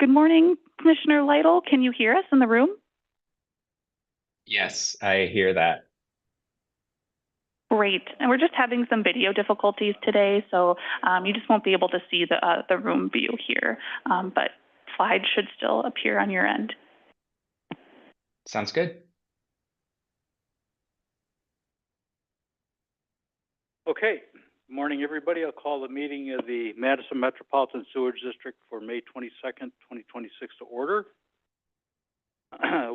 Good morning, Commissioner Lytle. Can you hear us in the room? Yes, I hear that. Great. And we're just having some video difficulties today, so you just won't be able to see the room view here, but slides should still appear on your end. Sounds good. Okay. Good morning, everybody. I'll call the meeting of the Madison Metropolitan Sewerage District for May 22nd, 2026 to order.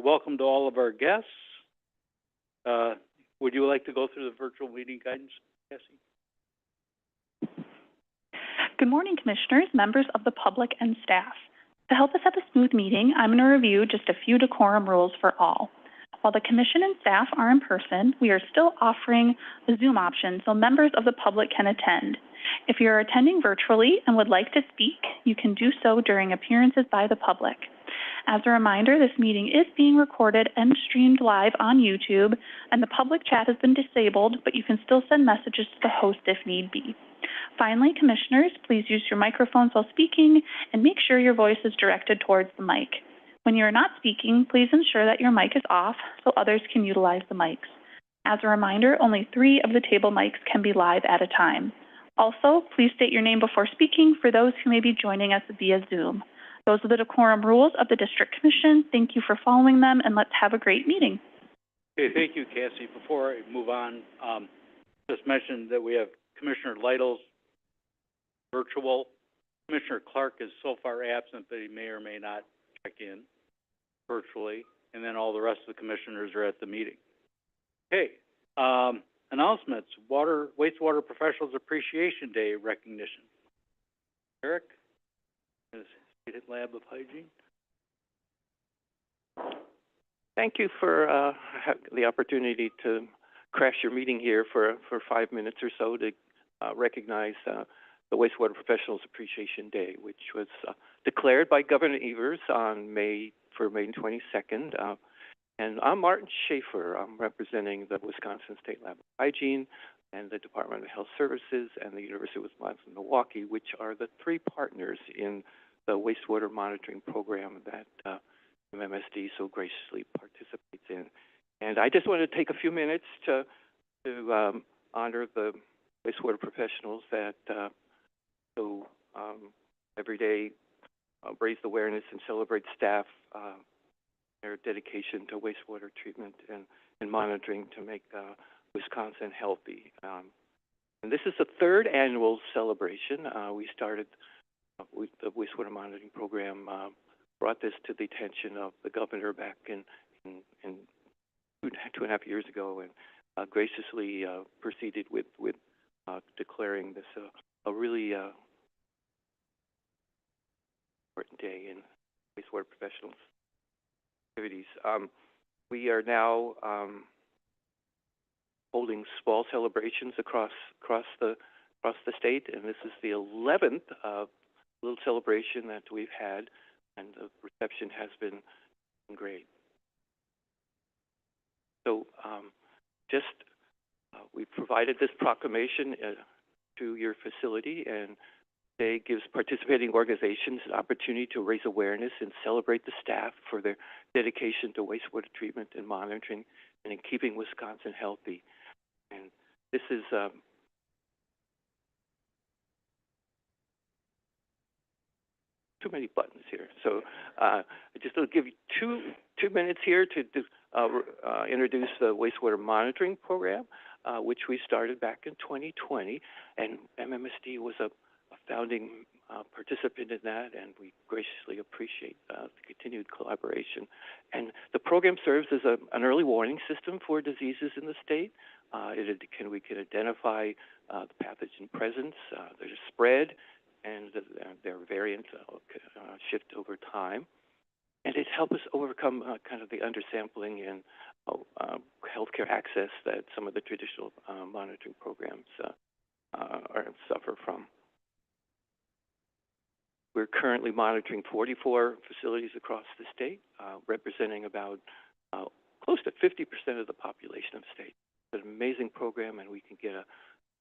Welcome to all of our guests. Would you like to go through the virtual meeting guidance, Cassie? Good morning, Commissioners, members of the public, and staff. To help us have a smooth meeting, I'm going to review just a few decorum rules for all. While the Commission and staff are in person, we are still offering the Zoom option so members of the public can attend. If you're attending virtually and would like to speak, you can do so during appearances by the public. As a reminder, this meeting is being recorded and streamed live on YouTube, and the public chat has been disabled, but you can still send messages to the host if need be. Finally, Commissioners, please use your microphones while speaking and make sure your voice is directed towards the mic. When you are not speaking, please ensure that your mic is off so others can utilize the mics. As a reminder, only 3 of the table mics can be live at a time. Also, please state your name before speaking for those who may be joining us via Zoom. Those are the decorum rules of the District Commission. Thank you for following them, and let's have a great meeting. Okay, thank you, Cassie. Before I move on, just mention that we have Commissioner Lytle's virtual. Commissioner Clark is so far absent that he may or may not check in virtually, and then all the rest of the commissioners are at the meeting. Okay, announcements, Wastewater Professionals Appreciation Day recognition. Eric, State Lab of Hygiene. Thank you for the opportunity to crash your meeting here for 5 minutes or so to recognize the Wastewater Professionals Appreciation Day, which was declared by Governor Evers on May 22nd. And I'm Martin Schaefer. I'm representing the Wisconsin State Lab of Hygiene and the Department of Health Services and the University of Wisconsin-Milwaukee, which are the 3 partners in the wastewater monitoring program that MMSD so graciously participates in. And I just want to take a few minutes to honor the wastewater professionals that every day raise awareness and celebrate staff, their dedication to wastewater treatment and monitoring to make Wisconsin healthy. And this is the 3rd annual celebration. We started with the wastewater monitoring program, brought this to the attention of the governor back in 2.5 years ago, and graciously proceeded with declaring this a really important day in wastewater professionals activities. We are now holding small celebrations across the state, and this is the 11th little celebration that we've had, and the reception has been great. So we've provided this proclamation to your facility, and today gives participating organizations an opportunity to raise awareness and celebrate the staff for their dedication to wastewater treatment and monitoring and in keeping Wisconsin healthy. And this is too many buttons here. So I just will give you two minutes here to introduce the wastewater monitoring program, which we started back in 2020, and MMSD was a founding participant in that, and we graciously appreciate the continued collaboration. And the program serves as an early warning system for diseases in the state. We can identify the pathogen presence, their spread, and their variants shift over time. And it helps us overcome kind of the undersampling and healthcare access that some of the traditional monitoring programs suffer from. We're currently monitoring 44 facilities across the state, representing about close to 50% of the population of the state. It's an amazing program, and we can get a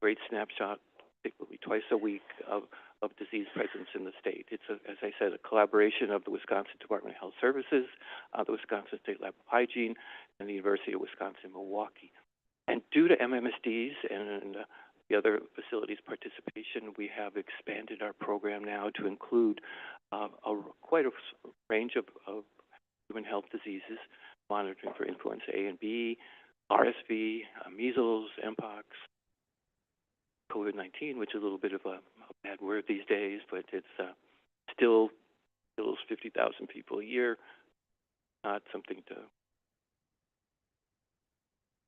great snapshot, particularly twice a week, of of disease presence in the state. It's, as I said, a collaboration of the Wisconsin Department of Health Services, the Wisconsin State Lab of Hygiene, and the University of Wisconsin-Milwaukee. And due to MMSD's and the other facilities' participation, we have expanded our program now to include quite a range of human health diseases, monitoring for influenza A and B, RSV, measles, Mpox, COVID-19, which is a little bit of a bad word these days, but it's still kills 50,000 people a year. Not something to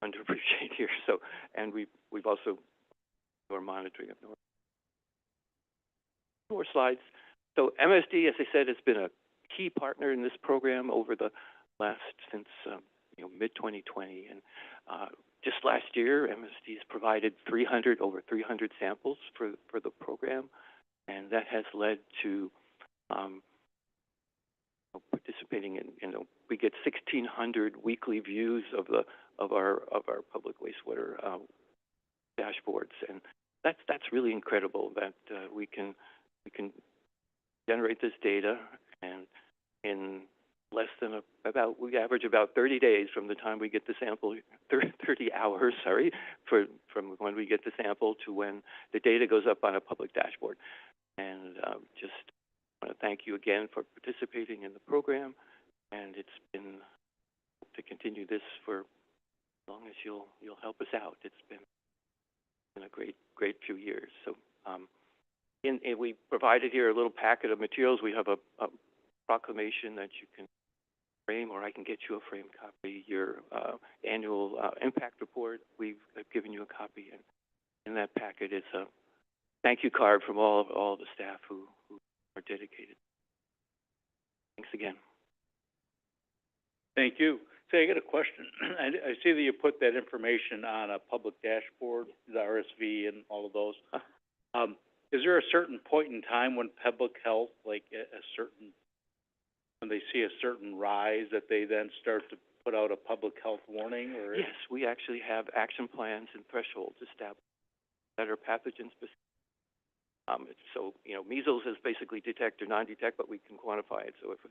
underappreciate here. So, and we've also are monitoring of more slides. So MSD, as I said, has been a key partner in this program over the last since mid-2020, and just last year, MSD has provided over 300 samples for the program, and that has led to participating in we get 1,600 weekly views of our public wastewater dashboards, and that's really incredible that we can generate this data, and in less than we average about 30 days from the time we get the sample, 30 hours, from when we get the sample to when the data goes up on a public dashboard. And just want to thank you again for participating in the program, and it's been to continue this for as long as you'll help us out. It's been a great few years. So we provided here a little packet of materials. We have a proclamation that you can frame, or I can get you a framed copy. Your annual impact report, we've given you a copy, and in that packet is a thank you card from all the staff who are dedicated. Thanks again. Thank you. Say, I got a question. I see that you put that information on a public dashboard, the RSV and all of those. Is there a certain point in time when public health, like when they see a certain rise, that they then start to put out a public health warning? Or yes, we actually have action plans and thresholds established that are pathogen specific. So, measles is basically detect or non-detect, but we can quantify it. So if a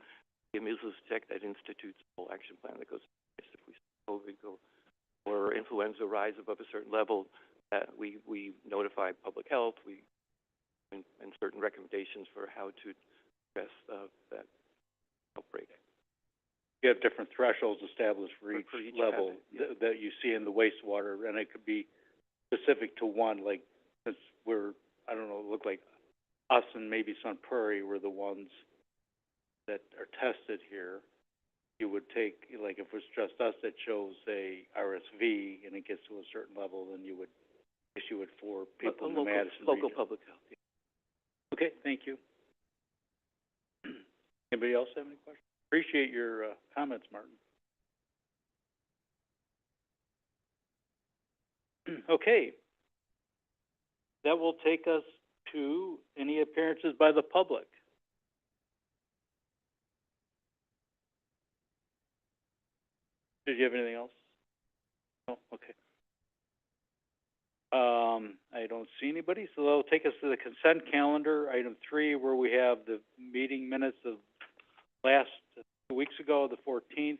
measles detect, that institutes a whole action plan that goes, if we see COVID go or influenza rise above a certain level, we notify public health, and certain recommendations for how to address that outbreak. You have different thresholds established for each level that you see in the wastewater, and it could be specific to one, like, since look like us and maybe Sun Prairie were the ones that are tested here. You would take, like, if it was just us that chose, say, RSV, and it gets to a certain level, then you would issue it for people in the Madison local region. Public health. Yeah. Okay, thank you. Anybody else have any questions? Appreciate your comments, Martin. Okay. That will take us to any appearances by the public. Did you have anything else? No? Okay. I don't see anybody, so that'll take us to the consent calendar, item 3, where we have the meeting minutes of last 2 weeks ago, the 14th,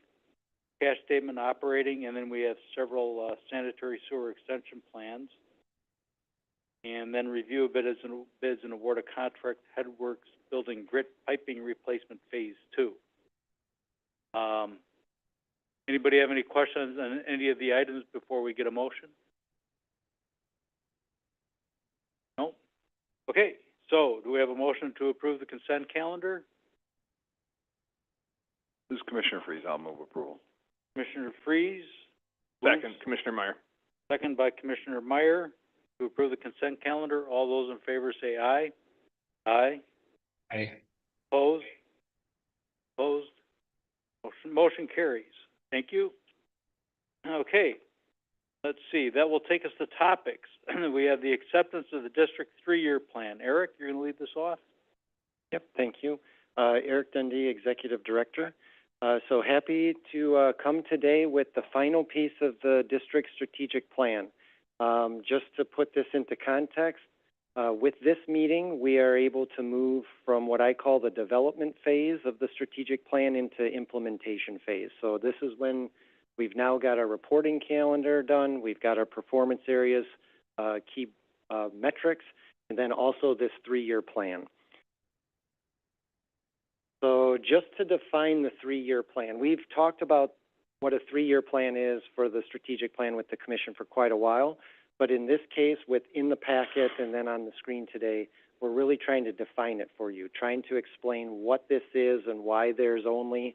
cash statement operating, and then we have several sanitary sewer extension plans. And then review of bids and award a contract Headworks Building Grit Piping Replacement Phase 2. Anybody have any questions on any of the items before we get a motion? No? Okay, so do we have a motion to approve the consent calendar? This is Commissioner Freeze. I'll move approval. Commissioner Freeze? Second, Commissioner Meyer. Second by Commissioner Meyer. To approve the consent calendar, all those in favor say aye. Aye. Aye. Opposed? Opposed? Motion carries. Thank you. Okay. Let's see. That will take us to topics. We have the acceptance of the district 3-year plan. Eric, you're going to lead this off? Yep, thank you. Eric Dundee, Executive Director. So happy to come today with the final piece of the district strategic plan. Just to put this into context, With this meeting, we are able to move from what I call the development phase of the strategic plan into implementation phase. So this is when we've now got our reporting calendar done, we've got our performance areas, key metrics, and then also this 3-year plan. So just to define the 3-year plan, we've talked about what a 3-year plan is for the strategic plan with the commission for quite a while. But in this case, within the packet and then on the screen today, we're really trying to define it for you, trying to explain what this is and why there's only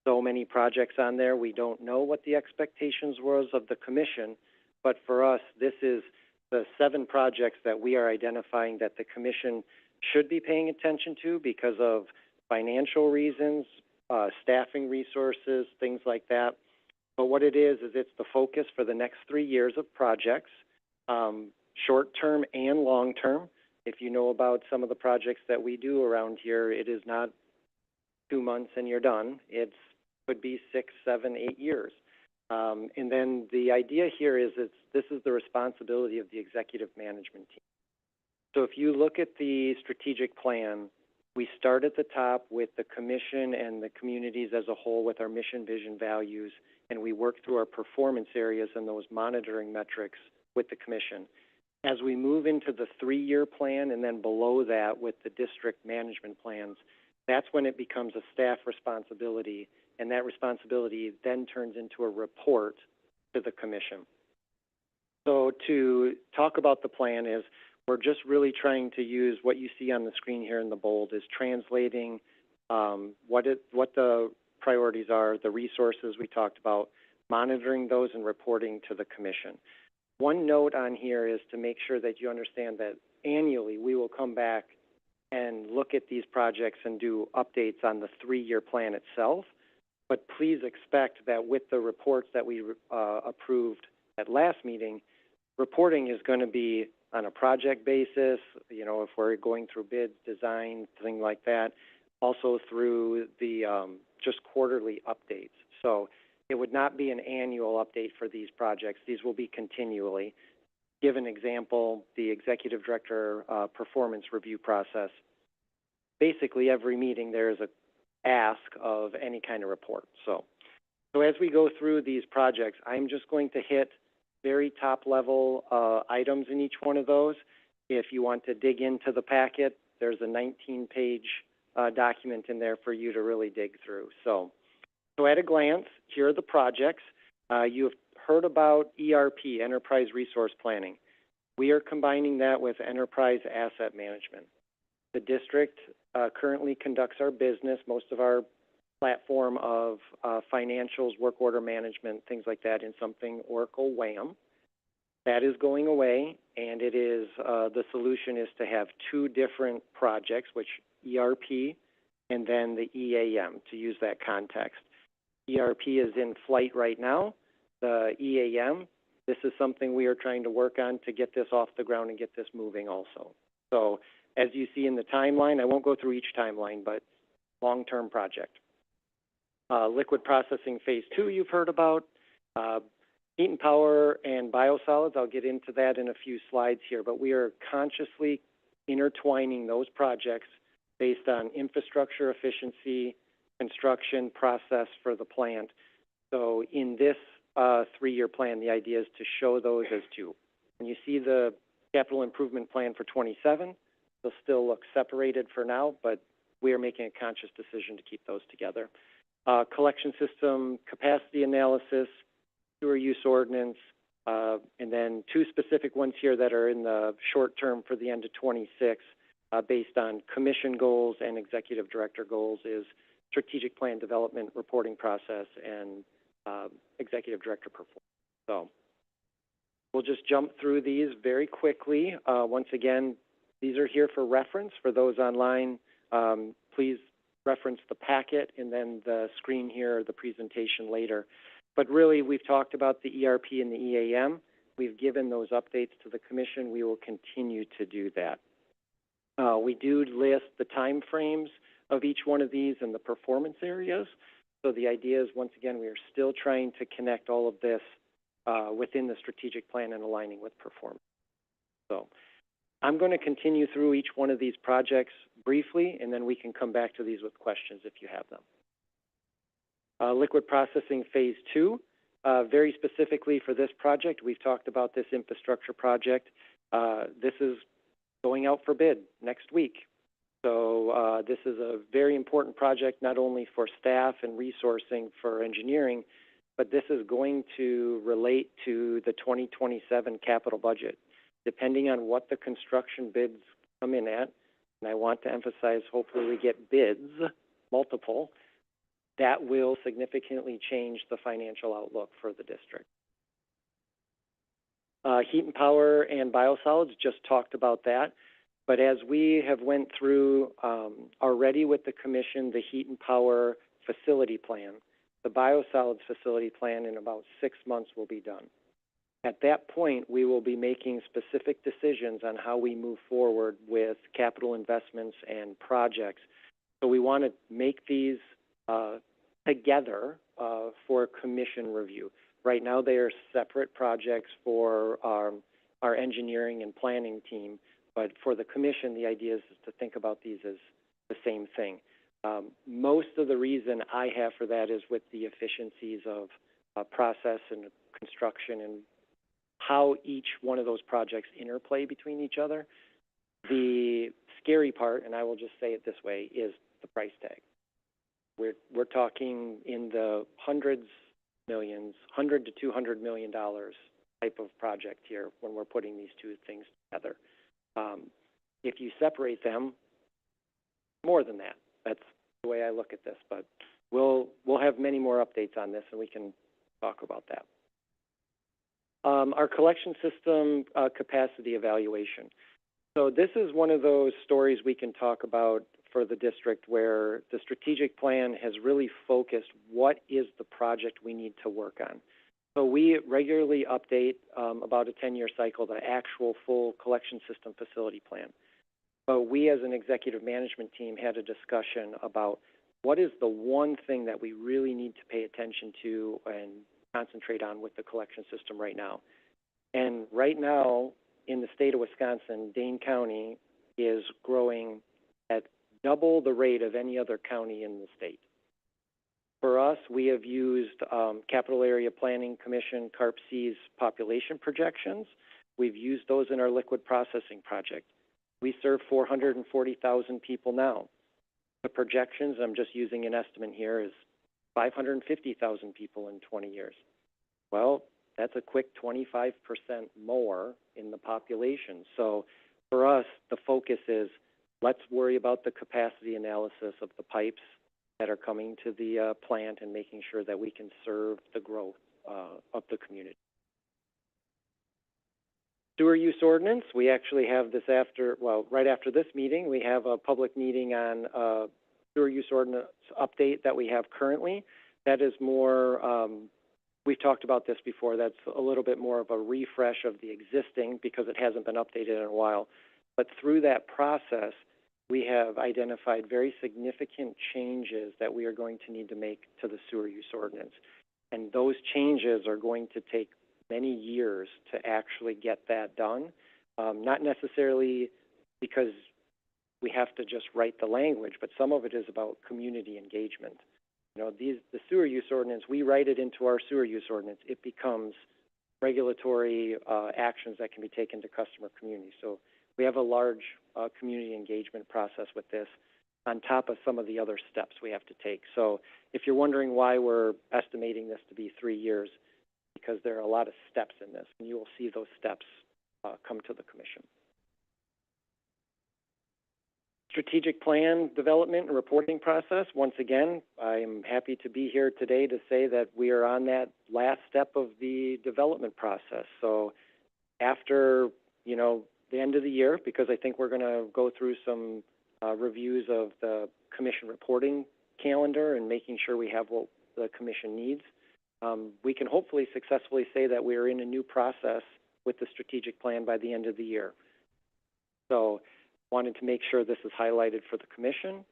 so many projects on there. We don't know what the expectations was of the commission, but for us, this is the 7 projects that we are identifying that the commission should be paying attention to because of financial reasons, staffing resources, things like that. But what it is it's the focus for the next 3 years of projects, short-term and long-term. If you know about some of the projects that we do around here, it is not 2 months and you're done. It could be 6, 7, 8 years. And then the idea here is this is the responsibility of the executive management team. So if you look at the strategic plan, we start at the top with the commission and the communities as a whole with our mission, vision, values, and we work through our performance areas and those monitoring metrics with the commission. As we move into the 3-year plan and then below that with the district management plans, that's when it becomes a staff responsibility, and that responsibility then turns into a report to the commission. So to talk about the plan is we're just really trying to use what you see on the screen here in the bold is translating what the priorities are, the resources we talked about, monitoring those and reporting to the commission. One note on here is to make sure that you understand that annually we will come back and look at these projects and do updates on the 3-year plan itself. But please expect that with the reports that we approved at last meeting, reporting is going to be on a project basis, you know, if we're going through bids, design, things like that, also through the just quarterly updates. So it would not be an annual update for these projects. These will be continually. Give an example, the executive director performance review process. Basically, every meeting there is a ask of any kind of report. So as we go through these projects, I'm just going to hit very top level items in each one of those. If you want to dig into the packet, there's a 19-page document in there for you to really dig through. So at a glance, here are the projects. You've heard about ERP, Enterprise Resource Planning. We are combining that with Enterprise Asset Management. The district currently conducts our business, most of our platform of financials, work order management, things like that in something Oracle WAM. That is going away, and it is the solution is to have 2 different projects, which ERP and then the EAM, to use that context. ERP is in flight right now. The EAM, this is something we are trying to work on to get this off the ground and get this moving also. So as you see in the timeline, I won't go through each timeline, but long-term project. Liquid processing phase 2 you've heard about. Heat and power and biosolids, I'll get into that in a few slides here, but we are consciously intertwining those projects based on infrastructure efficiency, construction process for the plant. So in this 3-year plan, the idea is to show those as 2. And you see the capital improvement plan for 27. They'll still look separated for now, but we are making a conscious decision to keep those together. Collection system capacity analysis, sewer use ordinance, and then 2 specific ones here that are in the short term for the end of 26, based on commission goals and executive director goals is strategic plan development, reporting process, and executive director performance. So we'll just jump through these very quickly. Once again, these are here for reference. For those online, please reference the packet and then the screen here, the presentation later. But really, we've talked about the ERP and the EAM. We've given those updates to the commission. We will continue to do that. We do list the time frames of each one of these and the performance areas. So the idea is, once again, we are still trying to connect all of this within the strategic plan and aligning with performance. So I'm going to continue through each one of these projects briefly, and then we can come back to these with questions if you have them. Liquid processing phase 2, very specifically for this project, we've talked about this infrastructure project. This is going out for bid next week. So this is a very important project, not only for staff and resourcing for engineering, but this is going to relate to the 2027 capital budget. Depending on what the construction bids come in at, and I want to emphasize, hopefully we get bids, multiple, that will significantly change the financial outlook for the district. Heat and power and biosolids, just talked about that. But as we have went through already with the commission, the heat and power facility plan, the biosolids facility plan in about 6 months will be done. At that point, we will be making specific decisions on how we move forward with capital investments and projects. So we want to make these together for commission review. Right now, they are separate projects for our engineering and planning team, but for the commission, the idea is to think about these as the same thing. Most of the reason I have for that is with the efficiencies of process and construction and how each one of those projects interplay between each other. The scary part, and I will just say it this way, is the price tag. We're talking in the hundreds, millions, $100 to $200 million type of project here when we're putting these two things together. If you separate them, more than that. That's the way I look at this. But we'll have many more updates on this, and we can talk about that. Our collection system capacity evaluation. So this is one of those stories we can talk about for the district where the strategic plan has really focused what is the project we need to work on. So we regularly update about a 10-year cycle the actual full collection system facility plan. But we as an executive management team had a discussion about what is the one thing that we really need to pay attention to and concentrate on with the collection system right now. And right now, in the state of Wisconsin, Dane County is growing at double the rate of any other county in the state. For us, we have used Capital Area Planning Commission, CARP-C's population projections. We've used those in our liquid processing project. We serve 440,000 people now. The projections, I'm just using an estimate here, is 550,000 people in 20 years. Well, that's a quick 25% more in the population. So for us, the focus is let's worry about the capacity analysis of the pipes that are coming to the plant and making sure that we can serve the growth of the community. Sewer use ordinance, we actually have this right after this meeting, we have a public meeting on sewer use ordinance update that we have currently. That is more, we've talked about this before, that's a little bit more of a refresh of the existing because it hasn't been updated in a while. But through that process, we have identified very significant changes that we are going to need to make to the sewer use ordinance. And those changes are going to take many years to actually get that done. Not necessarily because we have to just write the language, but some of it is about community engagement. You know, the sewer use ordinance, we write it into our sewer use ordinance. It becomes regulatory actions that can be taken to customer communities. So we have a large community engagement process with this on top of some of the other steps we have to take. So if you're wondering why we're estimating this to be 3 years, because there are a lot of steps in this, and you will see those steps come to the commission. Strategic plan development and reporting process. Once again, I am happy to be here today to say that we are on that last step of the development process. So after, the end of the year, because I think we're going to go through some reviews of the commission reporting calendar and making sure we have what the commission needs, we can hopefully successfully say that we are in a new process with the strategic plan by the end of the year. So wanted to make sure this is highlighted for the commission.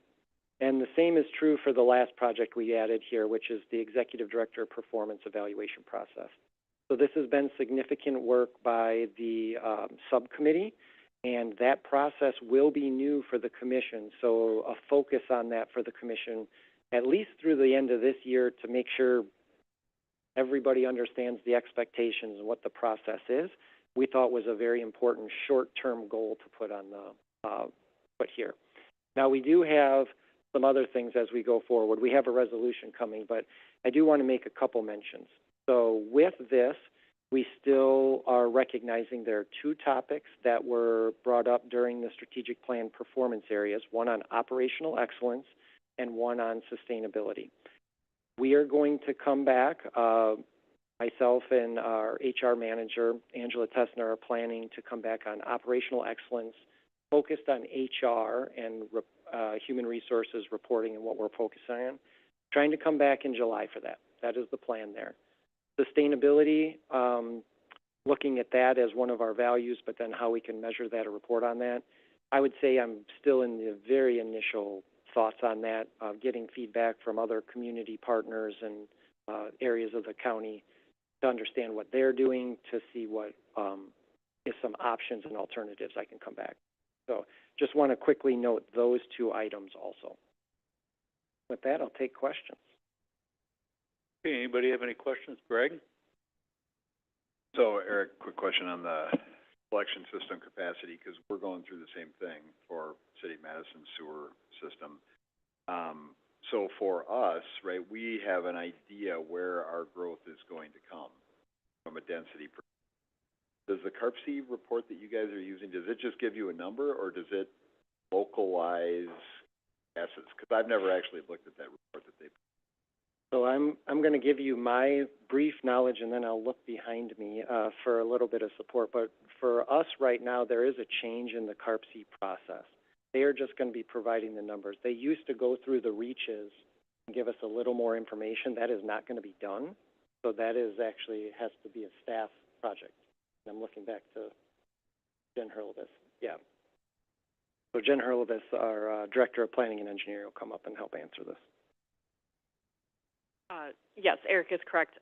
And the same is true for the last project we added here, which is the Executive Director Performance Evaluation process. So this has been significant work by the subcommittee, And that process will be new for the commission, so a focus on that for the commission, at least through the end of this year, to make sure everybody understands the expectations and what the process is, we thought was a very important short-term goal to put on the, put here. Now, we do have some other things as we go forward. We have a resolution coming, but I do want to make a couple mentions. So with this, we still are recognizing there are two topics that were brought up during the strategic plan performance areas, one on operational excellence and one on sustainability. We are going to come back, myself and our HR manager, Angela Tessner, are planning to come back on operational excellence, focused on HR and human resources reporting and what we're focusing on. Trying to come back in July for that. That is the plan there. Sustainability, looking at that as one of our values, but then how we can measure that or report on that. I would say I'm still in the very initial thoughts on that, getting feedback from other community partners and areas of the county to understand what they're doing, to see what is some options and alternatives I can come back. So just want to quickly note those two items also. With that, I'll take questions. Okay, anybody have any questions? Greg? So, Eric, quick question on the collection system capacity, because we're going through the same thing for City of Madison sewer system. So for us, right, we have an idea where our growth is going to come from a density perspective. Does the CARPC report that you guys are using, does it just give you a number, or does it localize assets? Because I've never actually looked at that report that they. So I'm going to give you my brief knowledge, and then I'll look behind me for a little bit of support. But for us right now, there is a change in the CARPC process. They are just going to be providing the numbers. They used to go through the reaches and give us a little more information. That is not going to be done. So that is actually has to be a staff project. And I'm looking back to Jen Hurlebus. Yeah. So Jen Hurlebus, our Director of Planning and Engineering, will come up and help answer this. Yes, Eric is correct.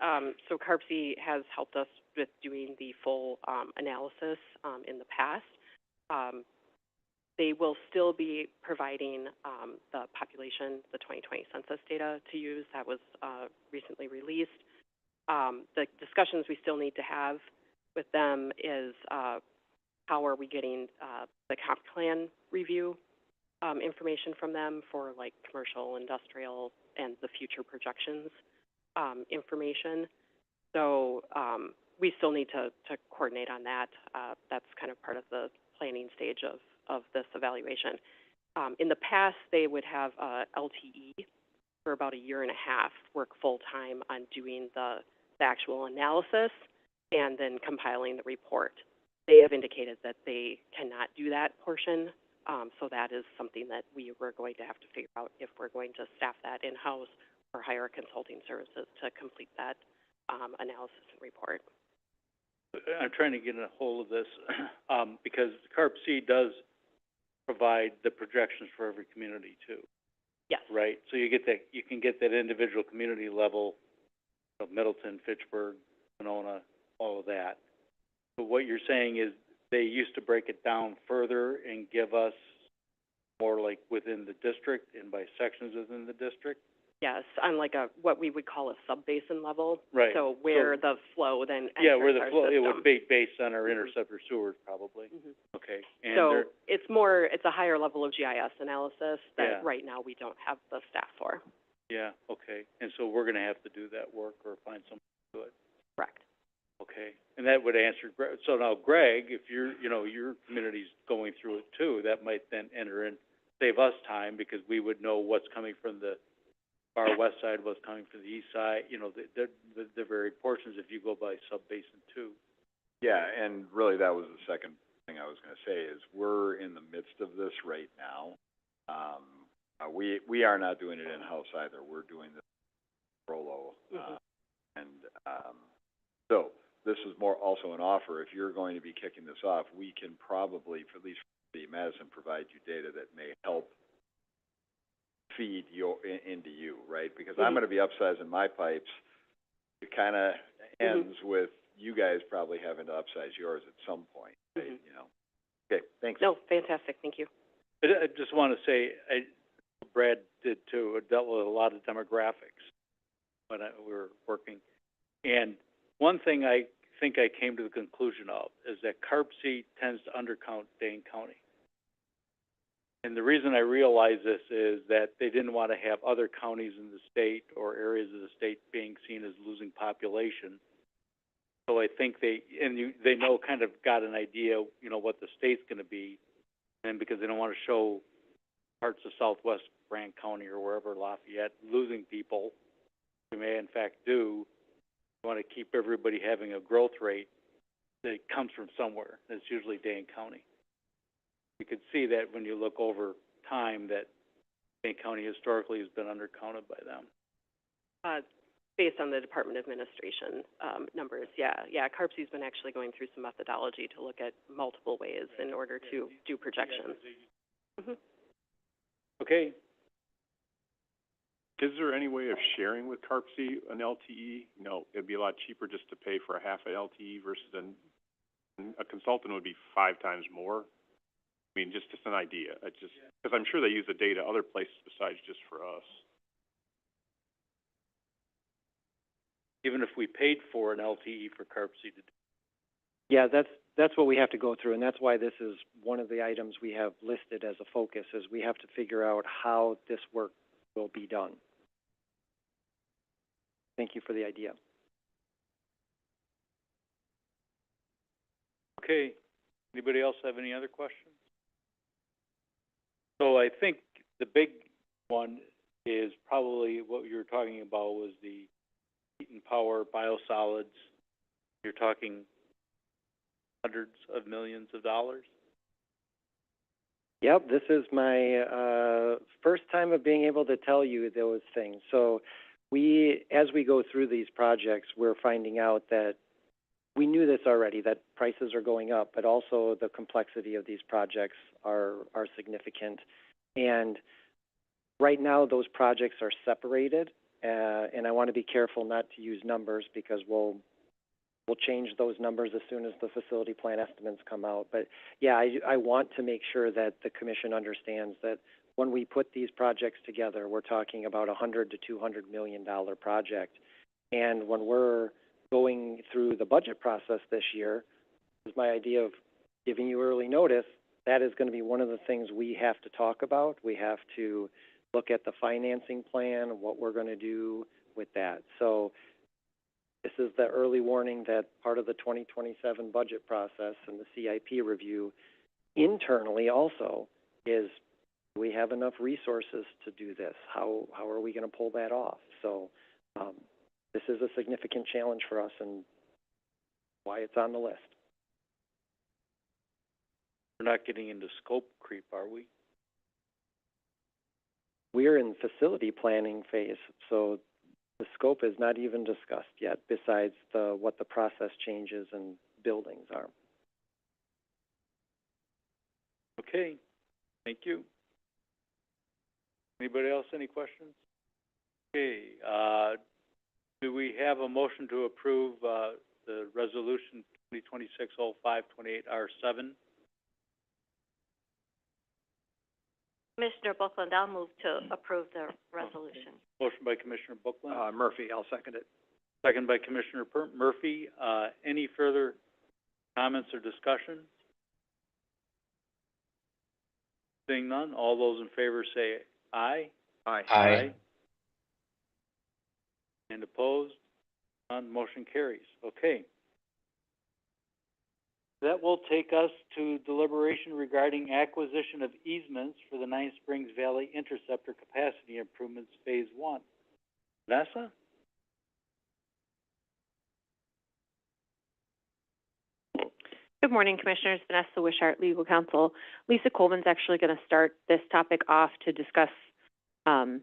So CARPC has helped us with doing the full analysis in the past. They will still be providing the population, the 2020 census data to use. That was recently released. The discussions we still need to have with them is how are we getting the comp plan review information from them for like commercial, industrial, and the future projections information. So we still need to coordinate on that. That's kind of part of the planning stage of this evaluation. In the past, they would have LTE for about a year and a half, work full-time on doing the actual analysis and then compiling the report. They have indicated that they cannot do that portion, so that is something that we're going to have to figure out if we're going to staff that in-house or hire consulting services to complete that analysis and report. I'm trying to get a hold of this because CARPC does provide the projections for every community too. Yes. Right. So you get that. You can get that individual community level of Middleton, Fitchburg, Winona, all of that. But what you're saying is they used to break it down further and give us more like within the district and by sections within the district? Yes, on like a, what we would call a sub-basin level. Right. So where the flow then enters yeah, where the our flow, it system. would be based on our Interceptor sewers probably. Mm-hmm. Okay. And so it's more, it's a higher level of GIS analysis that Yeah. right now we don't have the staff for. yeah, okay. And so we're going to have to do that work or find someone to do it. Correct. Okay. And that would answer, so now Greg, if you're, you know, your community's going through it too, that might then enter in, save us time because we would know what's coming from the far west side, what's coming from the east side, you know, the varied portions if you go by sub-basin too. Yeah, and really that was the second thing I was going to say is we're in the midst of this right now. We are not doing it in-house either. We're doing this Rolo. So this is more also an offer. If you're going to be kicking this off, we can probably, for at least for the Madison, provide you data that may help feed into you, right? Because I'm going to be upsizing my pipes. It kind of ends with you guys probably having to upsize yours at some point, right? You know. Okay, thanks. No, fantastic, thank you. I just want to say, Brad did too, it dealt with a lot of demographics when we were working. And one thing I think I came to the conclusion of is that CARB-C tends to undercount Dane County. And the reason I realize this is that they didn't want to have other counties in the state or areas of the state being seen as losing population. So I think they know, kind of got an idea, you know, what the state's going to be. And because they don't want to show parts of southwest Grant County or wherever, Lafayette, losing people, we may in fact do, we want to keep everybody having a growth rate that comes from somewhere. That's usually Dane County. You could see that when you look over time that Dane County historically has been undercounted by them. Based on the Department of Administration numbers, yeah, CARB-C's been actually going through some methodology to look at multiple ways in order to do projections. Okay. Is there any way of sharing with CARB-C an LTE? No, it'd be a lot cheaper just to pay for a half a LTE versus a consultant would be 5 times more. I mean, just an idea. It's just, because I'm sure they use the data other places besides just for us. Even if we paid for an LTE for CARB-C to do. Yeah, that's what we have to go through, and that's why this is one of the items we have listed as a focus, is we have to figure out how this work will be done. Thank you for the idea. Okay. Anybody else have any other questions? So I think the big one is probably what you were talking about was the heat and power, biosolids. You're talking hundreds of millions of dollars. Yep, this is my first time of being able to tell you those things. So as we go through these projects, we're finding out that we knew this already, that prices are going up, but also the complexity of these projects are significant. And right now, those projects are separated, and I want to be careful not to use numbers because we'll change those numbers as soon as the facility plan estimates come out. But yeah, I want to make sure that the commission understands that when we put these projects together, we're talking about $100 to $200 million project. And when we're going through the budget process this year, is my idea of giving you early notice. That is going to be one of the things we have to talk about. We have to look at the financing plan, what we're going to do with that. So this is the early warning that part of the 2027 budget process and the CIP review internally also is, do we have enough resources to do this? How are we going to pull that off? So this is a significant challenge for us and why it's on the list. We're not getting into scope creep, are we? We're in facility planning phase, so the scope is not even discussed yet, besides what the process changes and buildings are. Okay, thank you. Anybody else, any questions? Okay, do we have a motion to approve the resolution 2026-05-28R7? Commissioner Bookland, I'll move to approve the resolution. Motion by Commissioner Bookland. Murphy, I'll second it. Second by Commissioner Murphy. Any further comments or discussion? Seeing none, all those in favor say aye. Aye. Aye. And opposed? None, motion carries. Okay. That will take us to deliberation regarding acquisition of easements for the Ninth Springs Valley Interceptor Capacity Improvements Phase 1. Vanessa? Good morning, Commissioners. Vanessa Wishart, Legal Counsel. Lisa Coleman's actually going to start this topic off to discuss kind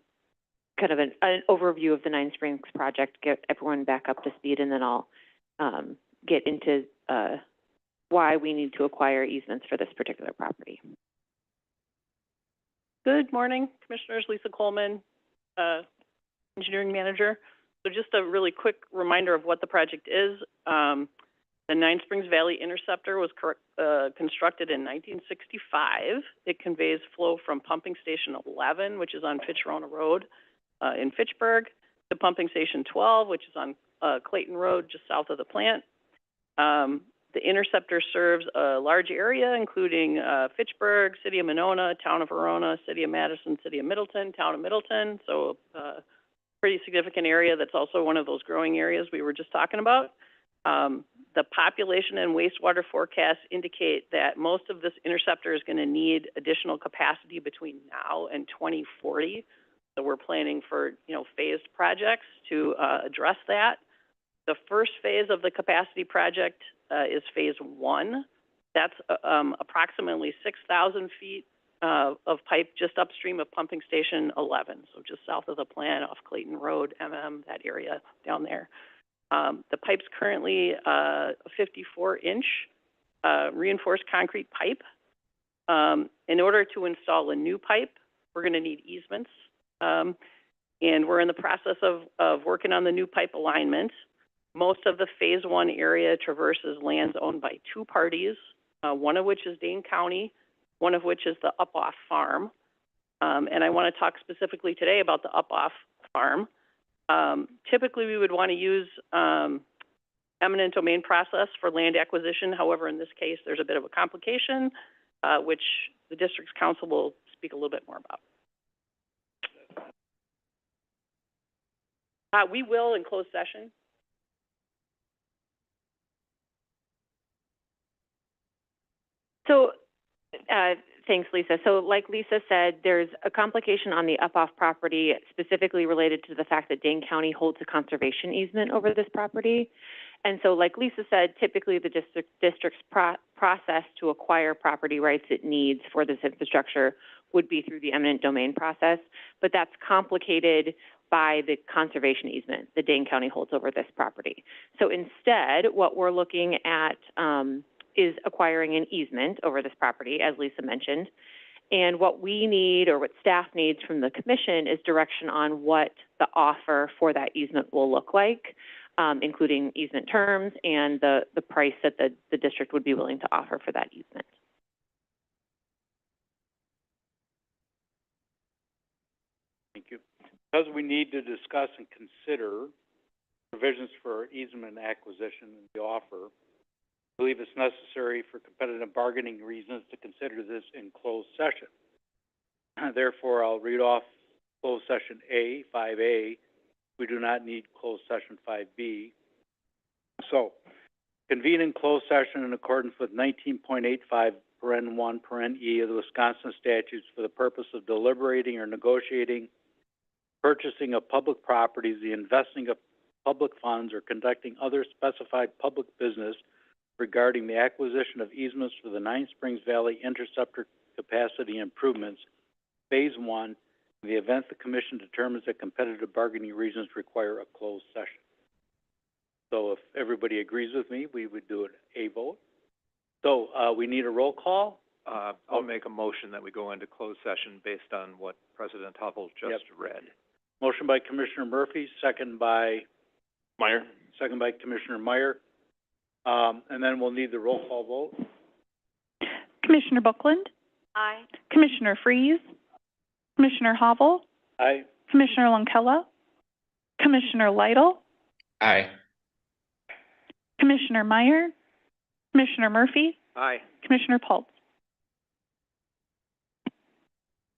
of an overview of the Nine Springs project, get everyone back up to speed, and then I'll get into why we need to acquire easements for this particular property. Good morning, Commissioners. Lisa Coleman, Engineering Manager. So just a really quick reminder of what the project is. The The Nine Springs Valley Interceptor was constructed in 1965. It conveys flow from Pumping Station 11, which is on Fitcherona Road in Fitchburg, to Pumping Station 12, which is on Clayton Road, just south of the plant. The Interceptor serves a large area, including Fitchburg, City of Monona, Town of Verona, City of Madison, City of Middleton, Town of Middleton. So pretty significant area that's also one of those growing areas we were just talking about. The population and wastewater forecasts indicate that most of this interceptor is going to need additional capacity between now and 2040. So we're planning for, phased projects to address that. The first phase of the capacity project is phase 1. That's approximately 6,000 feet of pipe just upstream of Pumping Station 11, so just south of the plant off Clayton Road, that area down there. The pipe's currently a 54-inch reinforced concrete pipe. In order to install a new pipe, we're going to need easements, and we're in the process of working on the new pipe alignment. Most of the phase 1 area traverses lands owned by 2 parties, one of which is Dane County, one of which is the Up-Off Farm. And I want to talk specifically today about the Up-Off Farm. Typically, we would want to use eminent domain process for land acquisition. However, in this case, there's a bit of a complication, which the district's council will speak a little bit more about. We will in closed session. So, thanks, Lisa. So like Lisa said, there's a complication on the Up-Off property specifically related to the fact that Dane County holds a conservation easement over this property. And so like Lisa said, typically the district's process to acquire property rights it needs for this infrastructure would be through the eminent domain process, but that's complicated by the conservation easement that Dane County holds over this property. So instead, what we're looking at is acquiring an easement over this property, as Lisa mentioned. And what we need, or what staff needs from the commission, is direction on what the offer for that easement will look like, including easement terms and the price that the district would be willing to offer for that easement. Thank you. Because we need to discuss and consider provisions for easement acquisition and the offer, I believe it's necessary for competitive bargaining reasons to consider this in closed session. Therefore, I'll read off closed session A, 5A. We do not need closed session 5B. So, convene in closed session in accordance with 19.85 paren 1 paren E of the Wisconsin statutes for the purpose of deliberating or negotiating purchasing of public properties, the investing of public funds, or conducting other specified public business regarding the acquisition of easements for the Nine Springs Valley Interceptor capacity improvements, phase 1, in the event the commission determines that competitive bargaining reasons require a closed session. So if everybody agrees with me, we would do a vote. So we need a roll call. I'll make a motion that we go into closed session based on what President Hubble just read. Motion by Commissioner Murphy, second by Meyer? Second by Commissioner Meyer. And then we'll need the roll call vote. Commissioner Buckland, Aye. Commissioner Freeze, Commissioner Havel, Aye. Commissioner Lankella, Commissioner Lytle, Aye. Commissioner Meyer, Commissioner Murphy, Aye. Commissioner Pultz.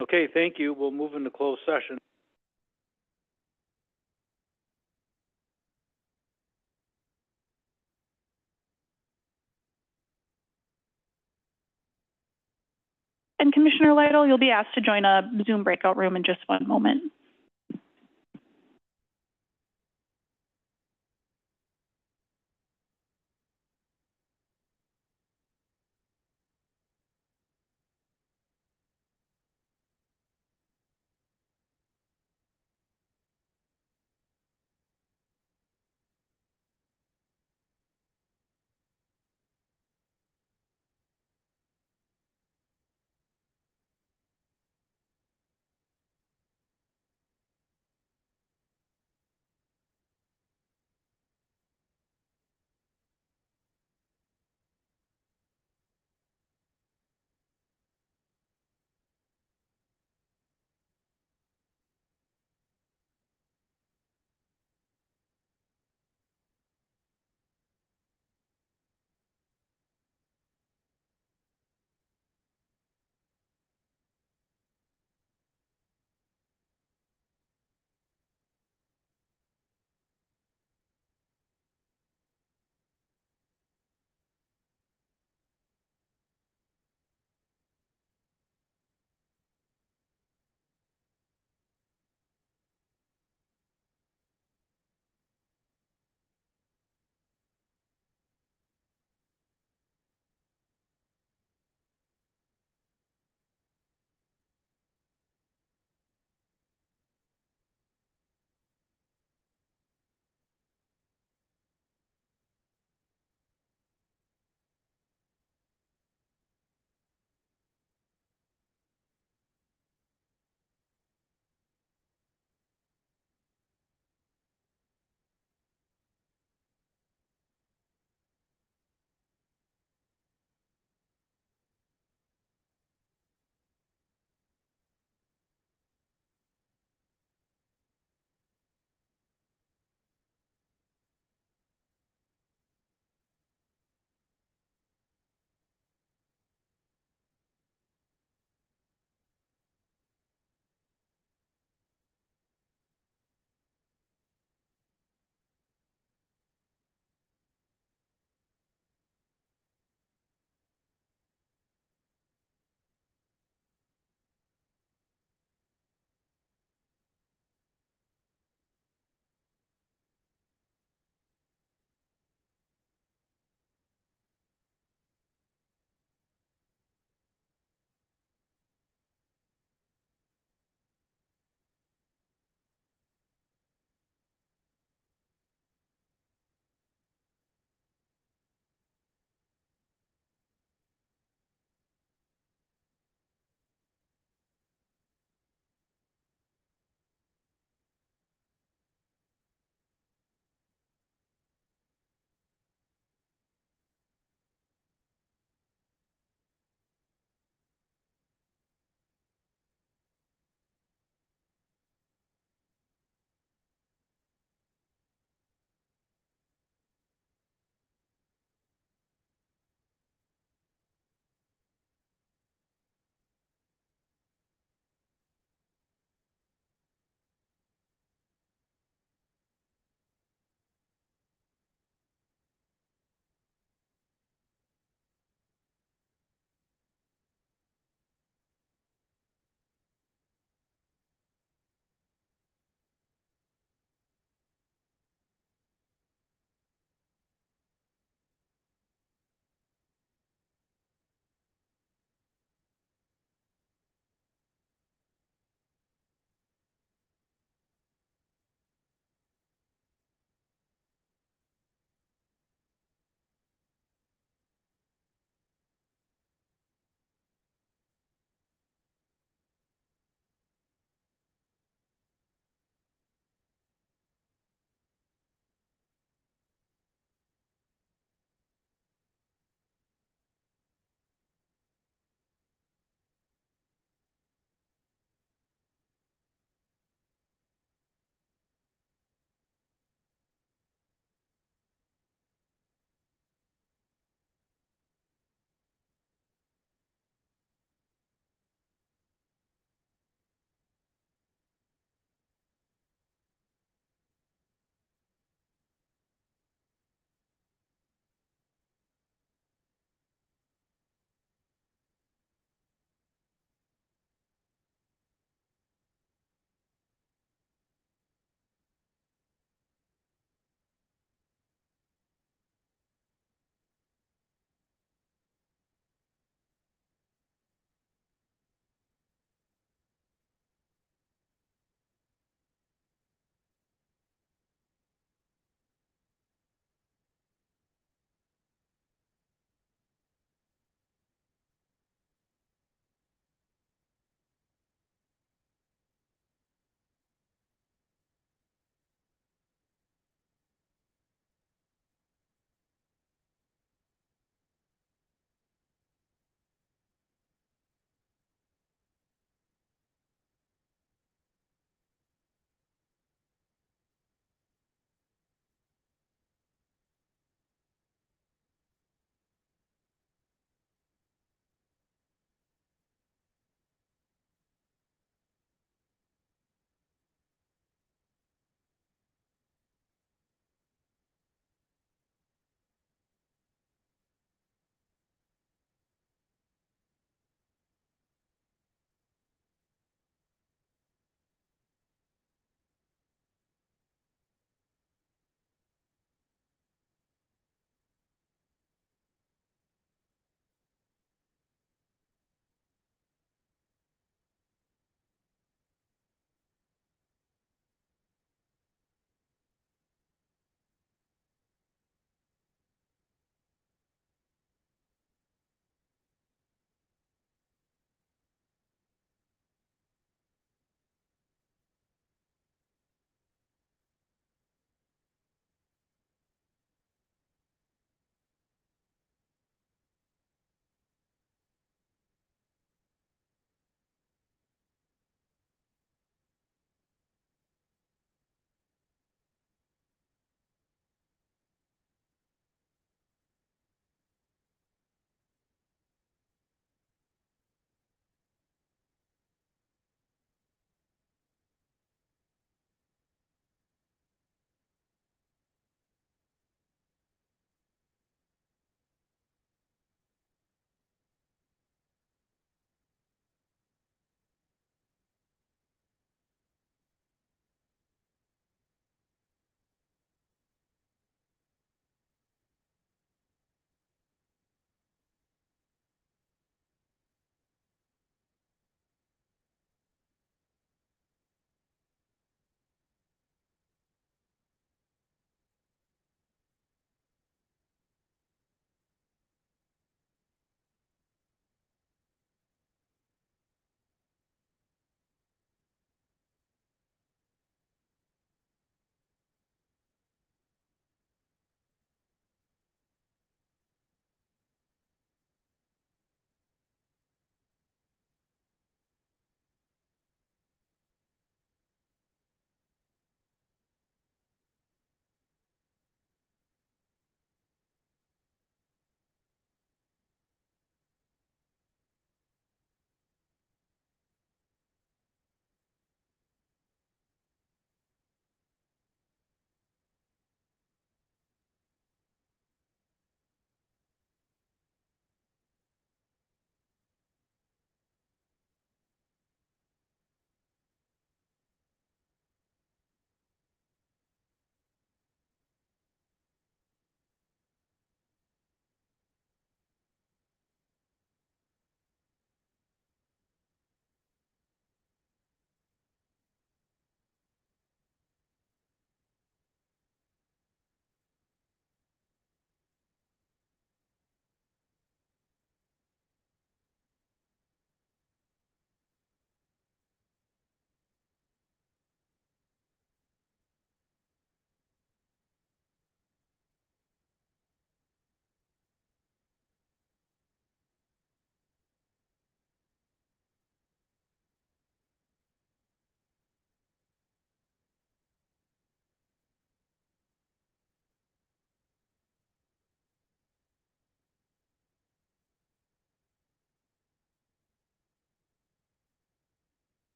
Okay, thank you. We'll move into closed session. And Commissioner Lytle, you'll be asked to join a Zoom breakout room in just one moment.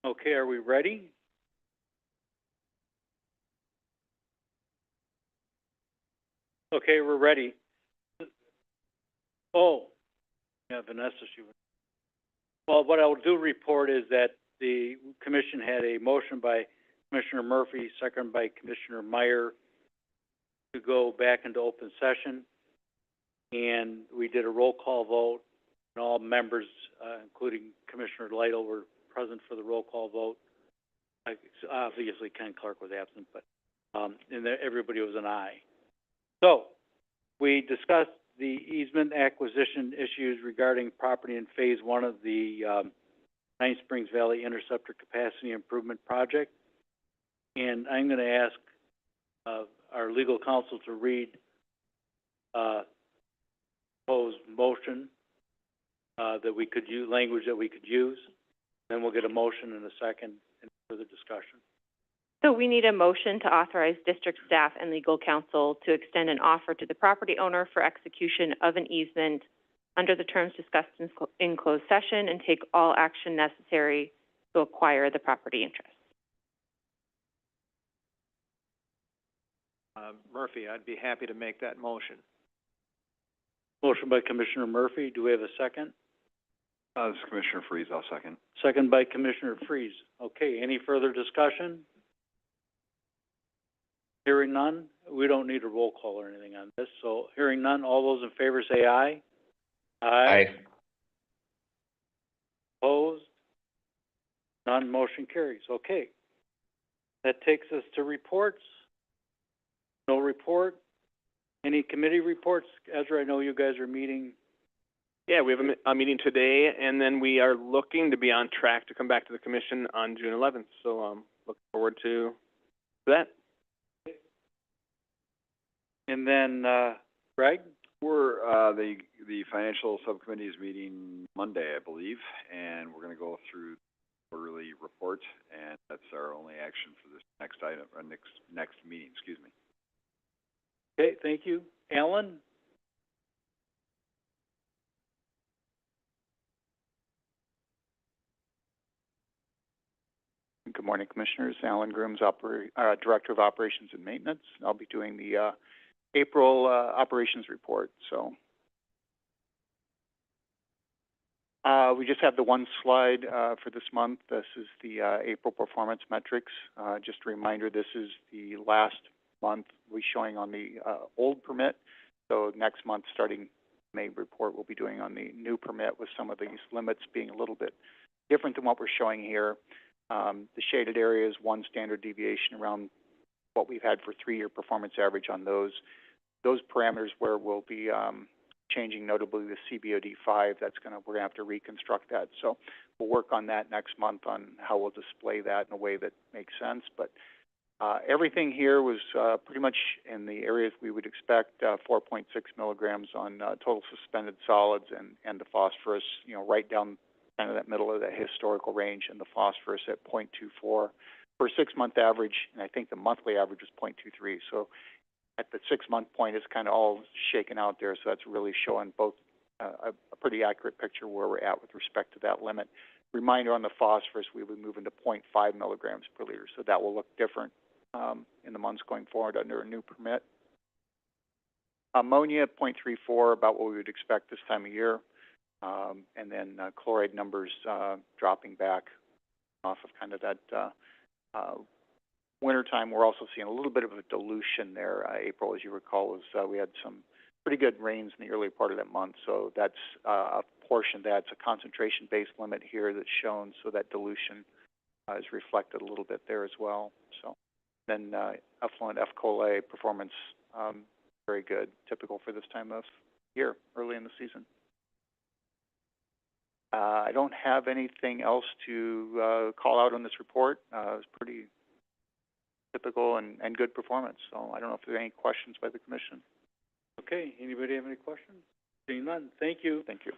Okay, are we ready? Okay, we're ready. Oh, yeah, Vanessa, well, what I will do report is that the commission had a motion by Commissioner Murphy, second by Commissioner Meyer, to go back into open session. And we did a roll call vote, and all members, including Commissioner Lytle, were present for the roll call vote. Obviously, Ken Clark was absent, but, and everybody was an aye. So, we discussed the easement acquisition issues regarding property in Phase 1 of the Nine Springs Valley Interceptor Capacity Improvement Project. And I'm going to ask our legal counsel to read proposed motion that we could use, language that we could use. Then we'll get a motion in a second and further discussion. So we need a motion to authorize district staff and legal counsel to extend an offer to the property owner for execution of an easement under the terms discussed in closed session and take all action necessary to acquire the property interest. Murphy, I'd be happy to make that motion. Motion by Commissioner Murphy. Do we have a second? This is Commissioner Freeze, I'll second. Second by Commissioner Freeze. Okay, any further discussion? Hearing none, we don't need a roll call or anything on this, so hearing none, all those in favor say aye. Aye. Opposed? None, motion carries. Okay. That takes us to reports. No report. Any committee reports? Ezra, I know you guys are meeting. Yeah, we have a meeting today, and then we are looking to be on track to come back to the commission on June 11th. So, look forward to that. And then, Greg? We're, the financial subcommittee is meeting Monday, I believe, and we're gonna go through the quarterly report, and that's our only action for this next item, or next meeting, excuse me. Okay, thank you. Alan? Good morning, Commissioners. Alan Grooms, Director of Operations and Maintenance. I'll be doing the April operations report. So we just have the one slide for this month. This is the April performance metrics. Just a reminder, this is the last month we're showing on the old permit. So next month, starting May report, we'll be doing on the new permit with some of these limits being a little bit different than what we're showing here. The shaded area is one standard deviation around what we've had for 3-year performance average on those parameters where we'll be changing notably the CBOD 5. We're gonna have to reconstruct that. So we'll work on that next month on how we'll display that in a way that makes sense. But everything here was pretty much in the areas we would expect. 4.6 milligrams on total suspended solids and the phosphorus, right down kind of that middle of that historical range, and the phosphorus at 0.24 for a 6-month average, and I think the monthly average was 0.23. So at the 6-month point, it's kind of all shaken out there. So that's really showing both a pretty accurate picture where we're at with respect to that limit. Reminder on the phosphorus, we would move into 0.5 milligrams per liter, so that will look different in the months going forward under a new permit. Ammonia 0.34, about what we would expect this time of year. And then chloride numbers dropping back off of kind of that wintertime. We're also seeing a little bit of a dilution there. April, as you recall, was we had some pretty good rains in the early part of that month, so that's a portion of that. It's a concentration-based limit here that's shown, so that dilution is reflected a little bit there as well. So then effluent F. coli performance, very good, typical for this time of year, early in the season. I don't have anything else to call out on this report. It was pretty typical and good performance. So I don't know if there are any questions by the Commission. Okay, anybody have any questions? Seeing none, thank you. Thank you.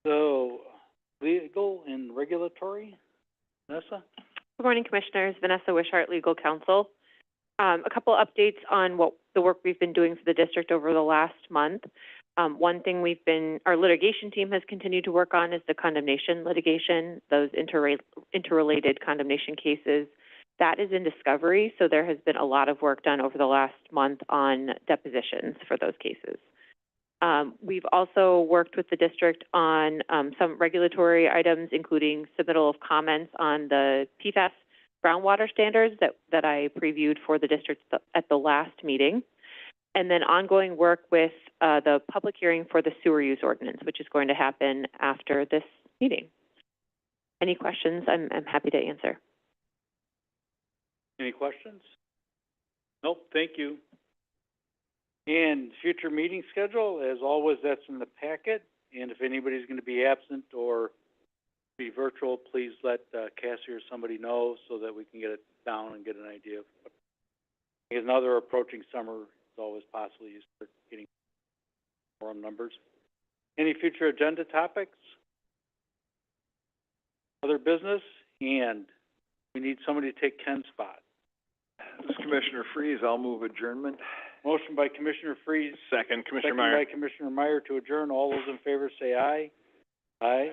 So, legal and regulatory, Vanessa? Good morning, Commissioners. Vanessa Wishart, Legal Counsel. A couple updates on what the work we've been doing for the district over the last month. One thing our litigation team has continued to work on is the condemnation litigation, those interrelated condemnation cases. That is in discovery, so there has been a lot of work done over the last month on depositions for those cases. We've also worked with the district on some regulatory items, including submittal of comments on the PFAS groundwater standards that I previewed for the district at the last meeting. And then ongoing work with the public hearing for the sewer use ordinance, which is going to happen after this meeting. Any questions? I'm happy to answer. Any questions? Nope, thank you. And future meeting schedule, as always, that's in the packet. And if anybody's going to be absent or be virtual, please let Cassie or somebody know so that we can get it down and get an idea of what. Because now they're approaching summer, it's always possible you start getting quorum numbers. Any future agenda topics? Other business? And we need somebody to take Ken's spot. This is Commissioner Freeze. I'll move adjournment. Motion by Commissioner Freeze. Second, Commissioner Second Meyer. by Commissioner Meyer to adjourn. All those in favor say aye. Aye.